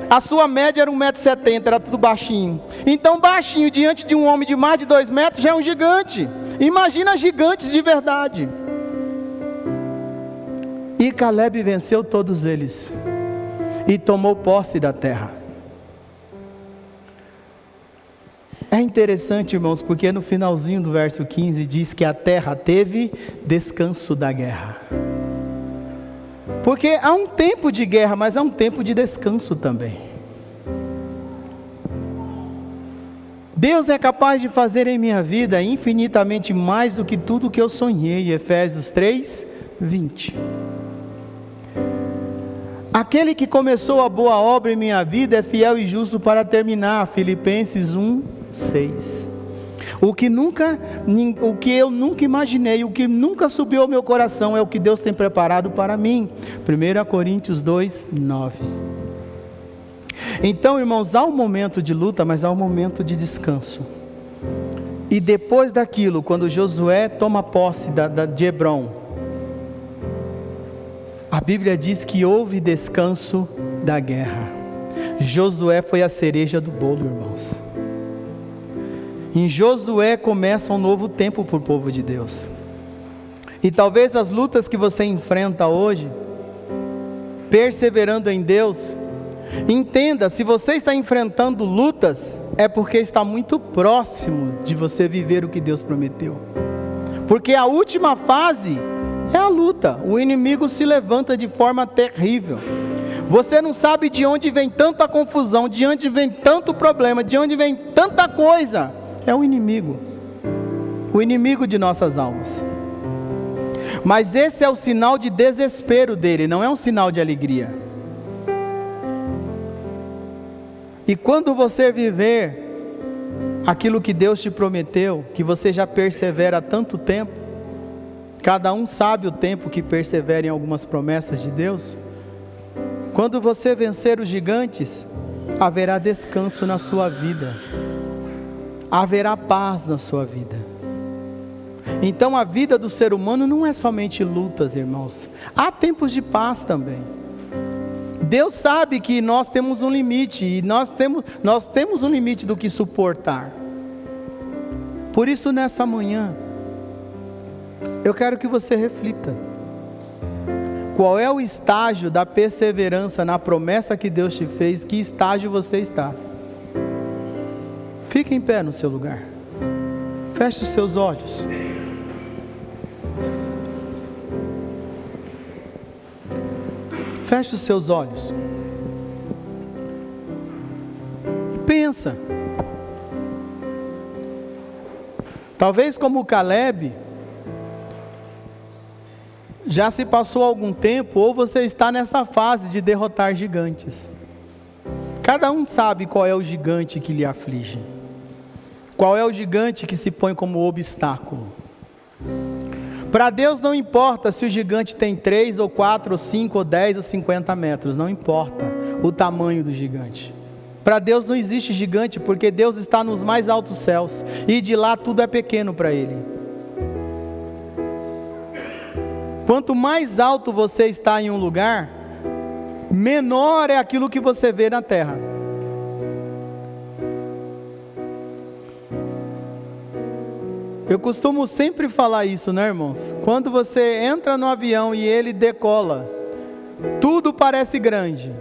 a sua média era 1,70 m, era tudo baixinho. Então baixinho diante de um homem de mais de 2 metros já é um gigante. Imagina gigantes de verdade. E Caleb venceu todos eles e tomou posse da terra. É interessante, irmãos, porque no finalzinho do verso 15 diz que a terra teve descanso da guerra. Porque há um tempo de guerra, mas há um tempo de descanso também. Deus é capaz de fazer em minha vida infinitamente mais do que tudo que eu sonhei. Efésios 3:20. Aquele que começou a boa obra em minha vida é fiel e justo para terminar. Filipenses 1:6. O que eu nunca imaginei, o que nunca subiu ao meu coração é o que Deus tem preparado para mim. 1 Coríntios 2:9. Então, irmãos, há um momento de luta, mas há um momento de descanso. E depois daquilo, quando Josué toma posse de Hebrom, a Bíblia diz que houve descanso da guerra. Josué foi a cereja do bolo, irmãos. Em Josué começa um novo tempo para o povo de Deus. E talvez as lutas que você enfrenta hoje, perseverando em Deus, entenda, se você está enfrentando lutas, é porque está muito próximo de você viver o que Deus prometeu. Porque a última fase é a luta. O inimigo se levanta de forma terrível. Você não sabe de onde vem tanta confusão, de onde vem tanto problema, de onde vem tanta coisa. É o inimigo de nossas almas. Mas esse é o sinal de desespero dele, não é um sinal de alegria. E quando você viver aquilo que Deus te prometeu, que você já persevera há tanto tempo, cada um sabe o tempo que persevera em algumas promessas de Deus. Quando você vencer os gigantes, haverá descanso na sua vida, haverá paz na sua vida. Então a vida do ser humano não é somente lutas, irmãos, há tempos de paz também. Deus sabe que nós temos um limite, e nós temos um limite do que suportar. Por isso nessa manhã, eu quero que você reflita. Qual é o estágio da perseverança na promessa que Deus te fez? Que estágio você está? Fique em pé no seu lugar. Feche os seus olhos. Feche os seus olhos. E pensa. Talvez como Caleb, já se passou algum tempo, ou você está nessa fase de derrotar gigantes. Cada um sabe qual é o gigante que lhe aflige. Qual é o gigante que se põe como obstáculo. Para Deus não importa se o gigante tem 3 ou 4 ou 5 ou 10 ou 50 metros. Não importa o tamanho do gigante. Para Deus não existe gigante, porque Deus está nos mais altos céus. E de lá tudo é pequeno para Ele. Quanto mais alto você está em um lugar, menor é aquilo que você vê na terra. Eu costumo sempre falar isso, né, irmãos? Quando você entra no avião e ele decola, tudo parece grande.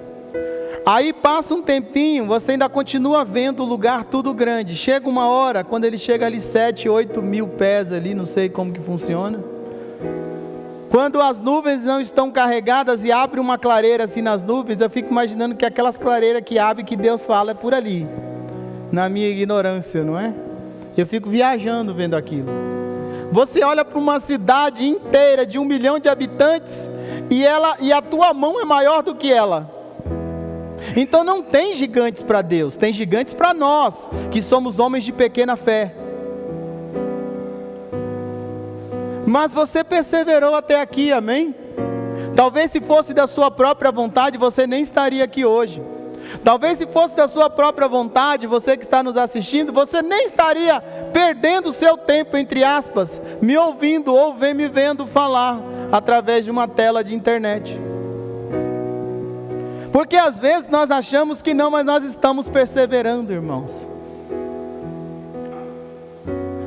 Aí passa um tempinho, você ainda continua vendo o lugar tudo grande. Chega uma hora, quando ele chega ali 7, 8 mil pés ali, não sei como que funciona. Quando as nuvens não estão carregadas e abre uma clareira assim nas nuvens, eu fico imaginando que aquelas clareiras que abre, que Deus fala, é por ali. Na minha ignorância, não é? Eu fico viajando vendo aquilo. Você olha para uma cidade inteira de 1 milhão de habitantes e a tua mão é maior do que ela. Então não tem gigantes para Deus, tem gigantes para nós, que somos homens de pequena fé. Mas você perseverou até aqui, amém? Talvez se fosse da sua própria vontade, você nem estaria aqui hoje. Talvez se fosse da sua própria vontade, você que está nos assistindo, você nem estaria perdendo o seu tempo, entre aspas, me ouvindo ou me vendo falar através de uma tela de internet. Porque às vezes nós achamos que não, mas nós estamos perseverando, irmãos.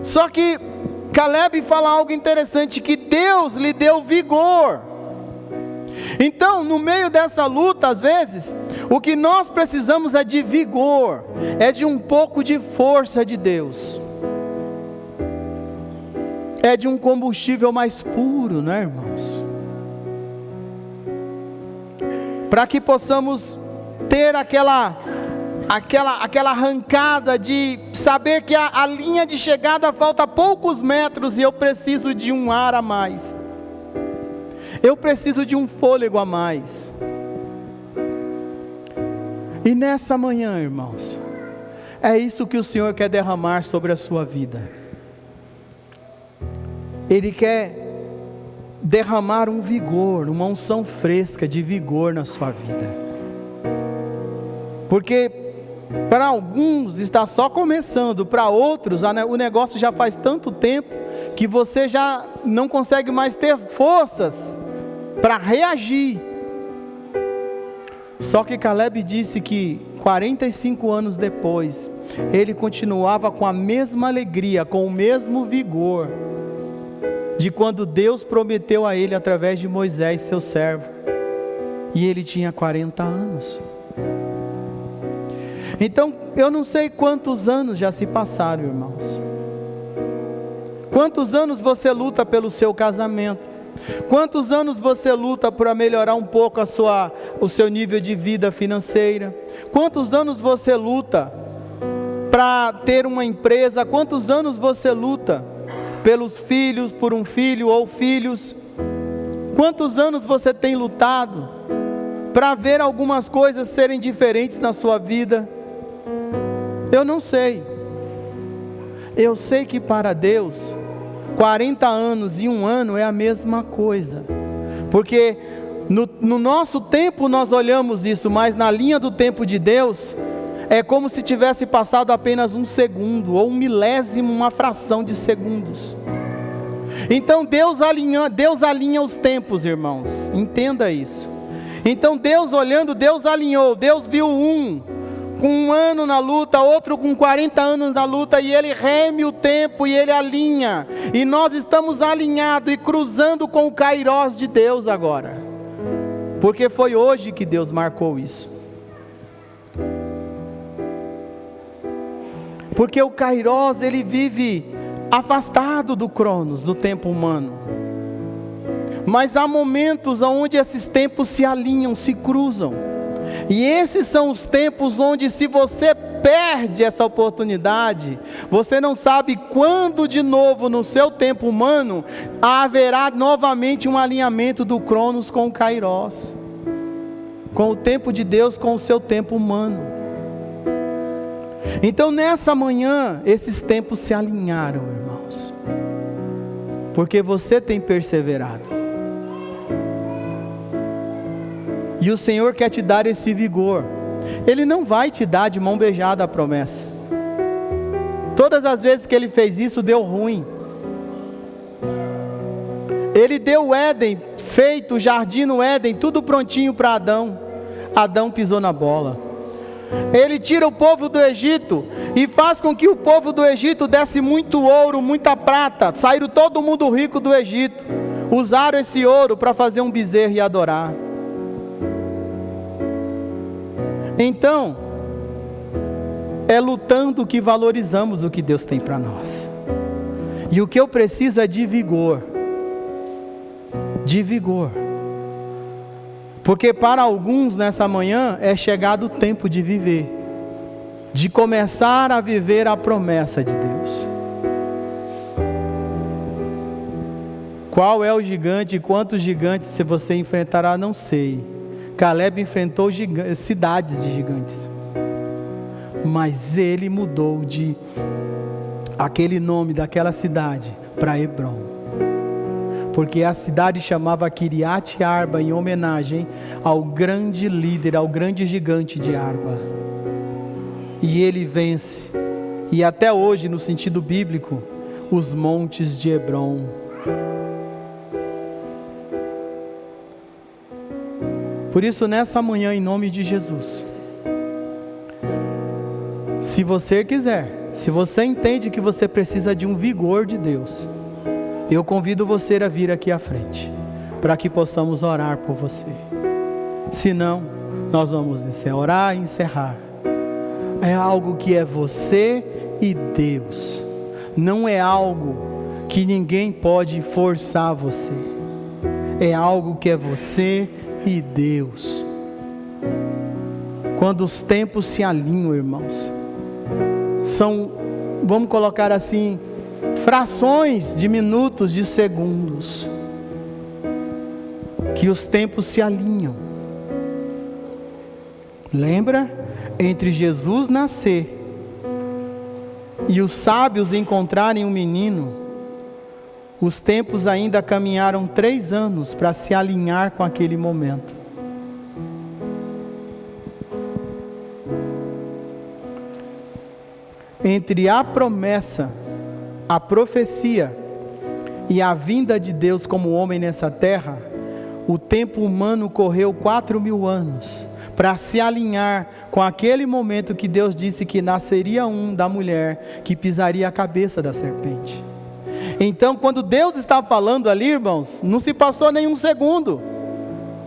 Só que Caleb fala algo interessante, que Deus lhe deu vigor. Então, no meio dessa luta, às vezes, o que nós precisamos é de vigor, é de um pouco de força de Deus, é de um combustível mais puro, né, irmãos? Para que possamos ter aquela arrancada de saber que a linha de chegada falta poucos metros e eu preciso de um ar a mais. Eu preciso de um fôlego a mais. E nessa manhã, irmãos, é isso que o Senhor quer derramar sobre a sua vida. Ele quer derramar um vigor, uma unção fresca de vigor na sua vida. Porque para alguns está só começando, para outros o negócio já faz tanto tempo que você já não consegue mais ter forças para reagir. Só que Caleb disse que 45 anos depois, ele continuava com a mesma alegria, com o mesmo vigor, de quando Deus prometeu a ele através de Moisés, seu servo, e ele tinha 40 anos. Então, eu não sei quantos anos já se passaram, irmãos. Quantos anos você luta pelo seu casamento? Quantos anos você luta para melhorar um pouco o seu nível de vida financeira? Quantos anos você luta para ter uma empresa? Quantos anos você luta pelos filhos, por um filho ou filhos? Quantos anos você tem lutado para ver algumas coisas serem diferentes na sua vida? Eu não sei. Eu sei que para Deus 40 anos e um ano é a mesma coisa, porque no nosso tempo nós olhamos isso, mas na linha do tempo de Deus, é como se tivesse passado apenas um segundo, ou um milésimo, uma fração de segundos. Então Deus alinha os tempos, irmãos, entenda isso. Então Deus olhando, Deus alinhou, Deus viu um com 1 ano na luta, outro com 40 anos na luta, e Ele reme o tempo, e Ele alinha, e nós estamos alinhados, e cruzando com o Kairós de Deus agora, porque foi hoje que Deus marcou isso, porque o Kairós, ele vive afastado do Cronos, do tempo humano, mas há momentos onde esses tempos se alinham, se cruzam. E esses são os tempos onde, se você perde essa oportunidade, você não sabe quando de novo no seu tempo humano haverá novamente um alinhamento do Cronos com o Kairós, com o tempo de Deus com o seu tempo humano. Então nessa manhã esses tempos se alinharam, irmãos, porque você tem perseverado. E o Senhor quer te dar esse vigor. Ele não vai te dar de mão beijada a promessa. Todas as vezes que Ele fez isso, deu ruim. Ele deu o Éden, feito o jardim no Éden, tudo prontinho para Adão. Adão pisou na bola. Ele tira o povo do Egito e faz com que o povo do Egito desse muito ouro, muita prata. Saíram todo mundo rico do Egito. Usaram esse ouro para fazer um bezerro e adorar. Então, é lutando que valorizamos o que Deus tem para nós. E o que eu preciso é de vigor. De vigor. Porque para alguns nessa manhã é chegado o tempo de viver. De começar a viver a promessa de Deus. Qual é o gigante e quantos gigantes se você enfrentará, não sei. Caleb enfrentou cidades de gigantes, mas ele mudou aquele nome daquela cidade para Hebrom, porque a cidade chamava Kiriat Arba em homenagem ao grande líder, ao grande gigante de Arba. E ele vence. E até hoje, no sentido bíblico, os montes de Hebrom. Por isso, nessa manhã, em nome de Jesus, se você quiser, se você entende que você precisa de um vigor de Deus, eu convido você a vir aqui à frente, para que possamos orar por você. Se não, nós vamos orar e encerrar. É algo que é você e Deus. Não é algo que ninguém pode forçar você. É algo que é você e Deus. Quando os tempos se alinham, irmãos, são, vamos colocar assim, frações de minutos, de segundos, que os tempos se alinham. Lembra? Entre Jesus nascer e os sábios encontrarem um menino, os tempos ainda caminharam 3 anos para se alinhar com aquele momento. Entre a promessa, a profecia e a vinda de Deus como homem nessa terra, o tempo humano correu 4.000 anos para se alinhar com aquele momento que Deus disse que nasceria um da mulher que pisaria a cabeça da serpente. Então, quando Deus está falando ali, irmãos, não se passou nenhum segundo,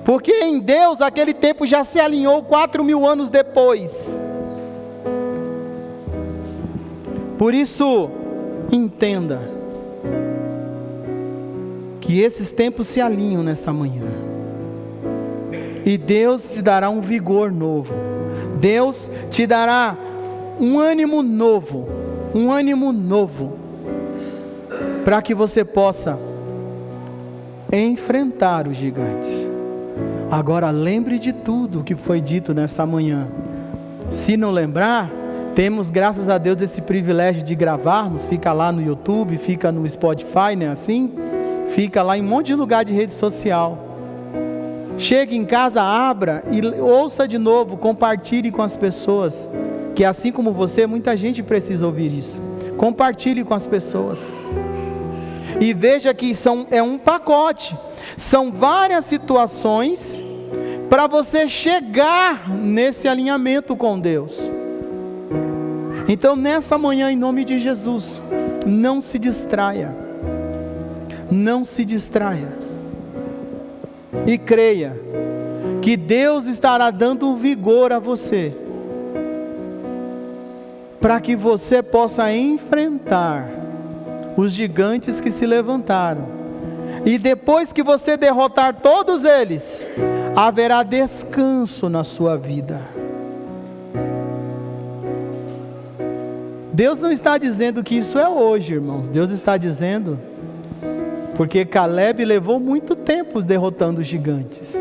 porque em Deus aquele tempo já se alinhou 4.000 anos depois. Por isso, entenda que esses tempos se alinham nessa manhã, e Deus te dará um vigor novo, Deus te dará um ânimo novo, para que você possa enfrentar os gigantes. Agora lembre de tudo o que foi dito nesta manhã. Se não lembrar, temos, graças a Deus, esse privilégio de gravarmos. Fica lá no YouTube, fica no Spotify, né? Assim, fica lá em um monte de lugar de rede social. Chegue em casa, abra e ouça de novo, compartilhe com as pessoas, que assim como você, muita gente precisa ouvir isso. Compartilhe com as pessoas. E veja que é um pacote, são várias situações para você chegar nesse alinhamento com Deus. Então nessa manhã, em nome de Jesus, não se distraia, e creia que Deus estará dando vigor a você, para que você possa enfrentar os gigantes que se levantaram, e depois que você derrotar todos eles, haverá descanso na sua vida. Deus não está dizendo que isso é hoje, irmãos. Deus está dizendo, porque Caleb levou muito tempo derrotando os gigantes,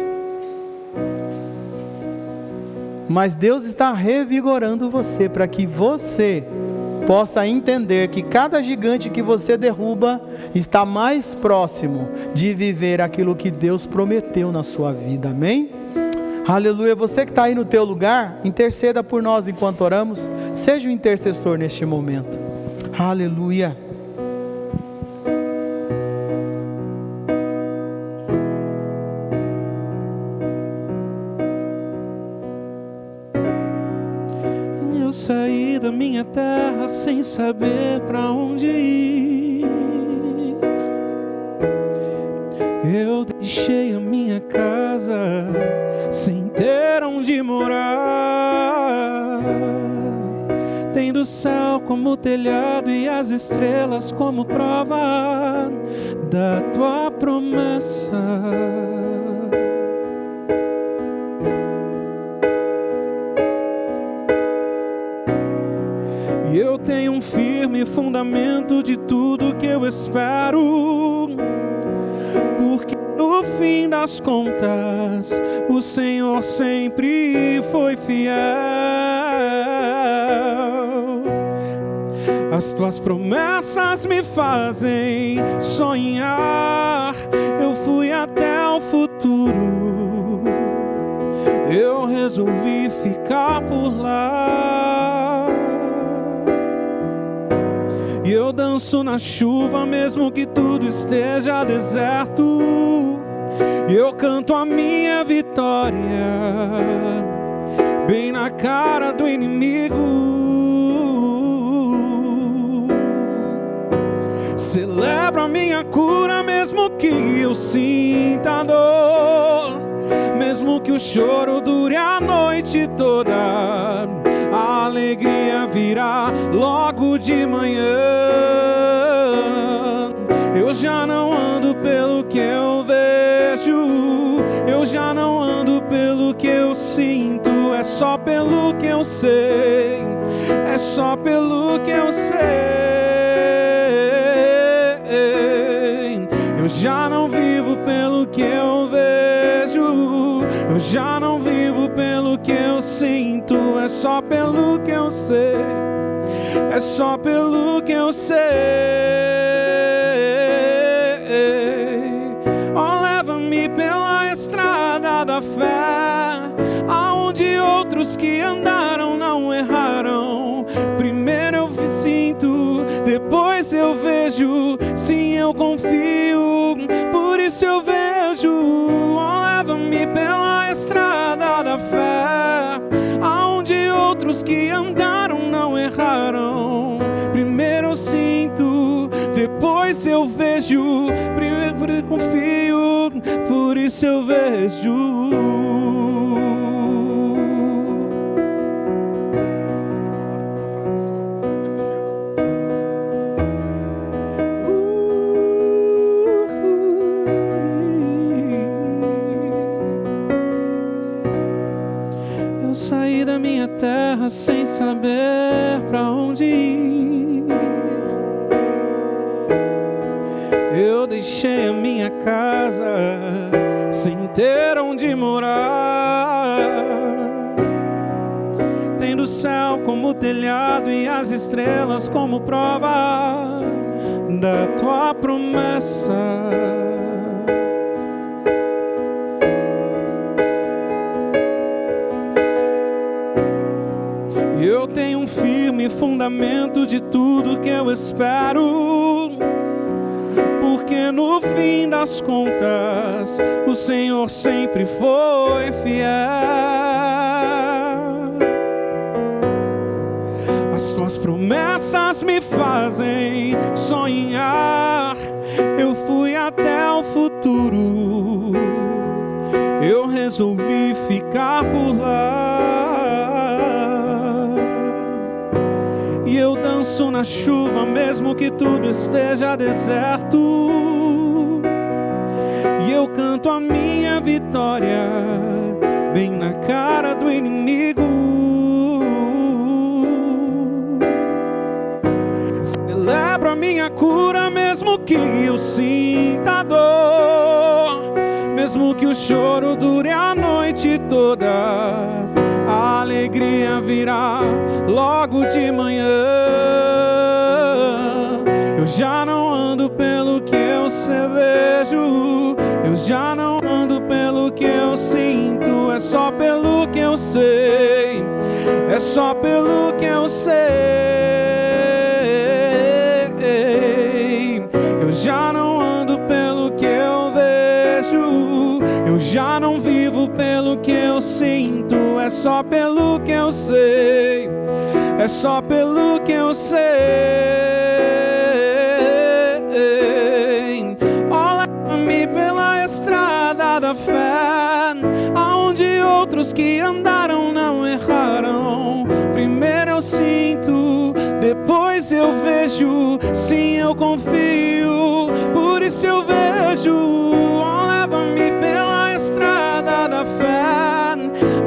mas Deus está revigorando você, para que você possa entender que cada gigante que você derruba está mais próximo de viver aquilo que Deus prometeu na sua vida. Amém? Aleluia. Você que está aí no teu lugar, interceda por nós enquanto oramos. Seja um intercessor neste momento. Aleluia. Eu saí da minha terra sem saber para onde ir. Eu deixei a minha casa sem ter onde morar. Tendo o céu como telhado e as estrelas como prova da tua promessa. E eu tenho um firme fundamento de tudo que eu espero, porque no fim das contas o Senhor sempre foi fiel. As tuas promessas me fazem sonhar. Eu fui até o futuro, eu resolvi ficar por lá. E eu danço na chuva mesmo que tudo esteja deserto. E eu canto a minha vitória bem na cara do inimigo. Celebro a minha cura mesmo que eu sinta dor, mesmo que o choro dure a noite toda. A alegria virá logo de manhã. Eu já não ando pelo que eu vejo, eu já não ando pelo que eu sinto. É só pelo que eu sei, é só pelo que eu sei. Eu já não vivo pelo que eu vejo, eu já não vivo pelo que eu sinto. É só pelo que eu sei, é só pelo que eu sei. Oh, leva-me pela estrada da fé, aonde outros que andaram não erraram. Primeiro eu sinto, depois eu vejo. Sim, eu confio, por isso eu vejo. Oh, leva-me pela estrada da fé, aonde outros que andaram não erraram. Primeiro eu sinto, depois eu vejo. Primeiro eu confio, por isso eu vejo. Eu saí da minha terra sem saber pra onde ir. Eu deixei a minha casa sem ter onde morar. Tendo o céu como telhado e as estrelas como prova da tua promessa. Eu tenho um firme fundamento de tudo que eu espero, porque no fim das contas o Senhor sempre foi fiel. As tuas promessas me fazem sonhar. Eu fui até o futuro, eu resolvi ficar por lá. E eu danço na chuva mesmo que tudo esteja deserto. E eu canto a minha vitória bem na cara do inimigo. Celebro a minha cura mesmo que eu sinta dor, mesmo que o choro dure a noite toda. A alegria virá logo de manhã. Eu já não ando pelo que eu vejo, eu já não ando pelo que eu sinto. É só pelo que eu sei, é só pelo que eu sei. Eu já não ando pelo que eu vejo, eu já não vivo pelo que eu sinto. É só pelo que eu sei, é só pelo que eu sei. Oh, leva-me pela estrada da fé, aonde outros que andaram não erraram. Primeiro eu sinto, depois eu vejo. Sim, eu confio, por isso eu vejo. Oh, leva-me pela estrada da fé,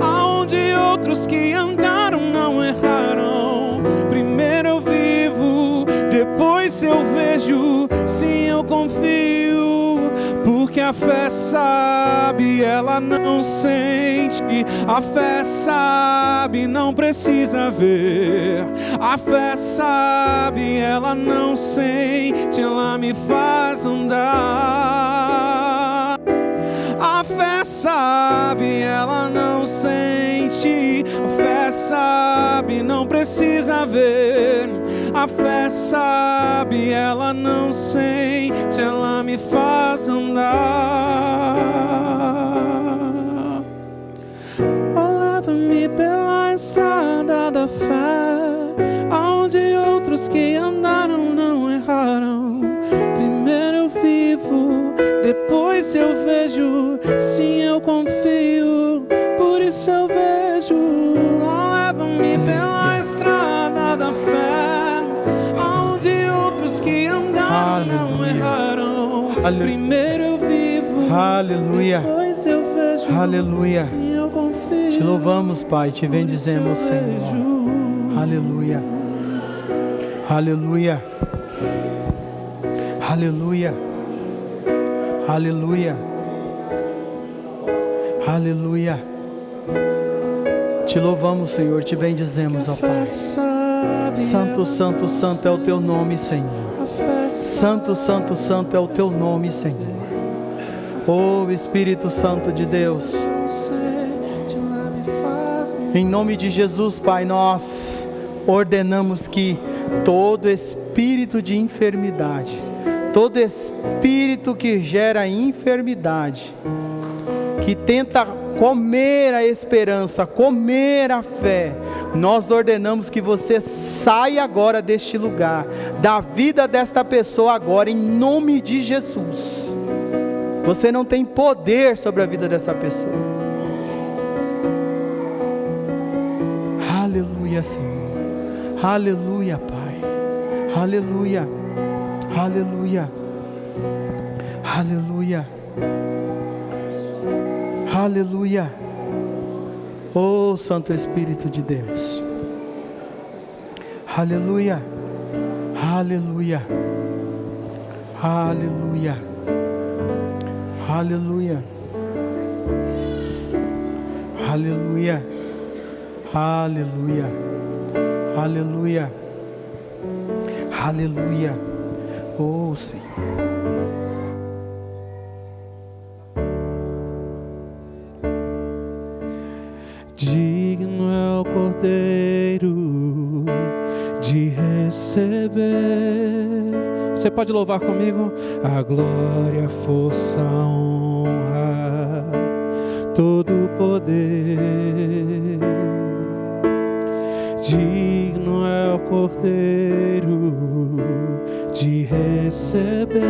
aonde outros que andaram não erraram. Primeiro eu vivo, depois eu vejo. Sim, eu confio, porque a fé sabe ela não sente. A fé sabe, não precisa ver. A fé sabe, ela não sente, ela me faz andar. A fé sabe, ela não sente. A fé sabe, não precisa ver. A fé sabe, ela não sente, ela me faz andar. Oh, leva-me pela estrada da fé, aonde outros que andaram não erraram. Primeiro eu vivo, depois eu vejo. Sim, eu confio, por isso eu vejo. Oh, leva-me pela estrada da fé, aonde outros que andaram não erraram. Primeiro eu vivo, Aleluia. depois eu vejo. Aleluia. Sim, eu confio, Te louvamos, Pai, te bendizemos, Senhor. Aleluia. Aleluia. Aleluia. Aleluia. Aleluia. Te louvamos, Senhor, te bendizemos, ó Pai. Santo, santo, santo é o teu nome, Senhor. Santo, santo, santo é o teu nome, Senhor. Oh, Espírito Santo de Deus, em nome de Jesus, Pai, nós ordenamos que todo espírito de enfermidade, todo espírito que gera enfermidade, que tenta comer a esperança, comer a fé, nós ordenamos que você saia agora deste lugar, da vida desta pessoa agora, em nome de Jesus. Você não tem poder sobre a vida dessa pessoa. Aleluia, Senhor. Aleluia, Pai. Aleluia. Aleluia. Aleluia. Aleluia. Oh, Santo Espírito de Deus. Aleluia. Aleluia. Aleluia. Aleluia. Aleluia. Aleluia. Aleluia. Aleluia. Oh, Senhor. Digno é o Cordeiro de receber. Você pode louvar comigo? A glória, a força, a honra, todo o poder. Digno é o Cordeiro de receber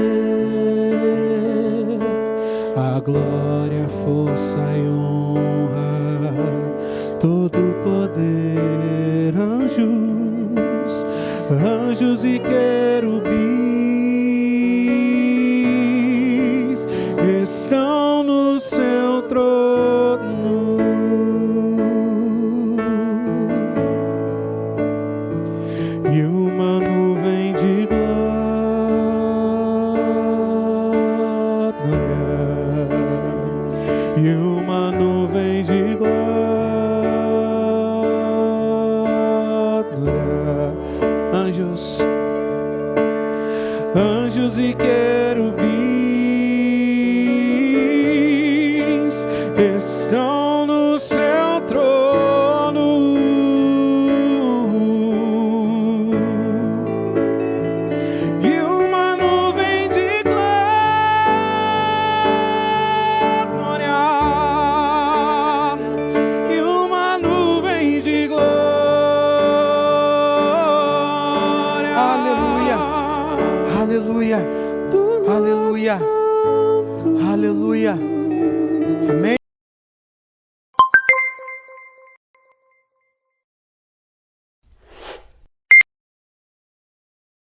a glória, a força e honra, todo o poder. Anjos, anjos e querubins estão no seu trono. E uma nuvem de glória, e uma nuvem de glória, anjos, anjos e querubins estão no seu trono. E uma nuvem de glória, e uma nuvem de glória. Aleluia. Aleluia. Aleluia. Aleluia. Amém.